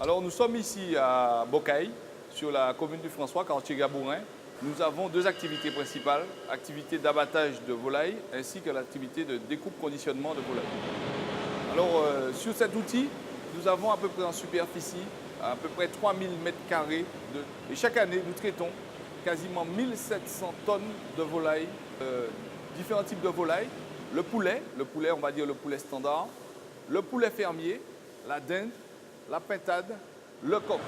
Alors nous sommes ici à Bocaille, sur la commune du François, quartier Gabourin. Nous avons deux activités principales, activité d'abattage de volailles ainsi que l'activité de découpe-conditionnement de volailles. Alors sur cet outil, nous avons à peu près en superficie à peu près 3000 m². Et chaque année, nous traitons quasiment 1700 tonnes de volailles, différents types de volailles. Le poulet, on va dire le poulet standard, le poulet fermier, la dinde, la pintade, le coq.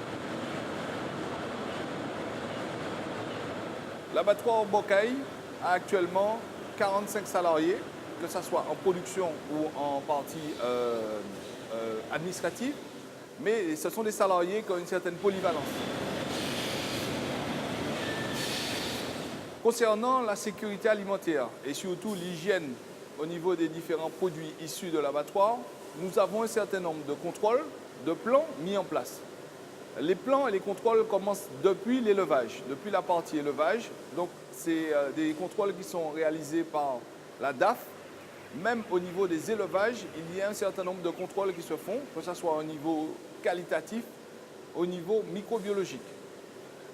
L'abattoir Bocaille a actuellement 45 salariés, que ce soit en production ou en partie administrative, mais ce sont des salariés qui ont une certaine polyvalence. Concernant la sécurité alimentaire et surtout l'hygiène au niveau des différents produits issus de l'abattoir, nous avons un certain nombre de contrôles, de plans mis en place. Les plans et les contrôles commencent depuis l'élevage, depuis la partie élevage. Donc, c'est des contrôles qui sont réalisés par la DAF. Même au niveau des élevages, il y a un certain nombre de contrôles qui se font, que ce soit au niveau qualitatif, au niveau microbiologique.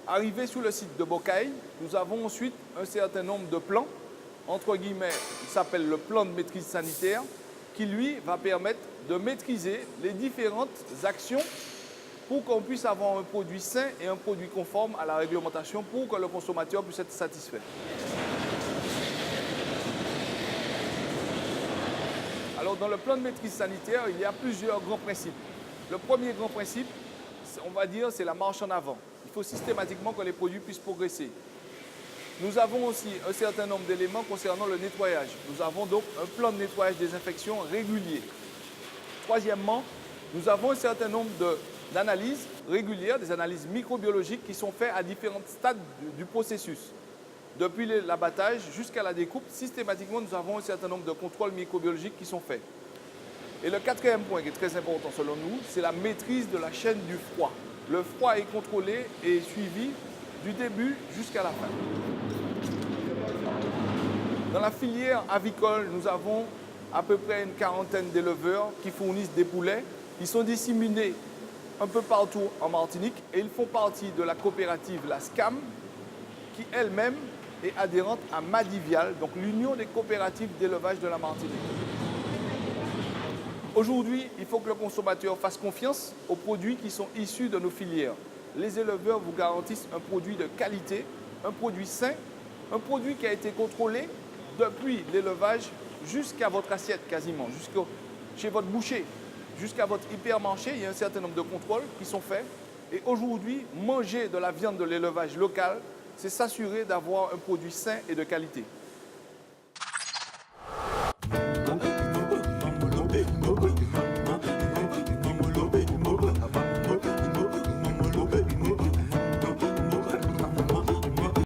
Arrivé sur le site de Bocaille, nous avons ensuite un certain nombre de plans, entre guillemets, il s'appelle le plan de maîtrise sanitaire, qui lui va permettre de maîtriser les différentes actions pour qu'on puisse avoir un produit sain et un produit conforme à la réglementation pour que le consommateur puisse être satisfait. Alors dans le plan de maîtrise sanitaire, il y a plusieurs grands principes. Le premier grand principe, on va dire, c'est la marche en avant. Il faut systématiquement que les produits puissent progresser. Nous avons aussi un certain nombre d'éléments concernant le nettoyage. Nous avons donc un plan de nettoyage désinfection régulier. Troisièmement, nous avons un certain nombre d'analyses régulières, des analyses microbiologiques qui sont faites à différents stades du processus. Depuis l'abattage jusqu'à la découpe, systématiquement, nous avons un certain nombre de contrôles microbiologiques qui sont faits. Et le quatrième point qui est très important selon nous, c'est la maîtrise de la chaîne du froid. Le froid est contrôlé et suivi du début jusqu'à la fin. Dans la filière avicole, nous avons à peu près une quarantaine d'éleveurs qui fournissent des poulets. Ils sont disséminés un peu partout en Martinique et ils font partie de la coopérative, la SCAM, qui elle-même est adhérente à Madivial, donc l'Union des coopératives d'élevage de la Martinique. Aujourd'hui, il faut que le consommateur fasse confiance aux produits qui sont issus de nos filières. Les éleveurs vous garantissent un produit de qualité, un produit sain, un produit qui a été contrôlé depuis l'élevage jusqu'à votre assiette quasiment, chez votre boucher, jusqu'à votre hypermarché. Il y a un certain nombre de contrôles qui sont faits. Et aujourd'hui, manger de la viande de l'élevage local, c'est s'assurer d'avoir un produit sain et de qualité.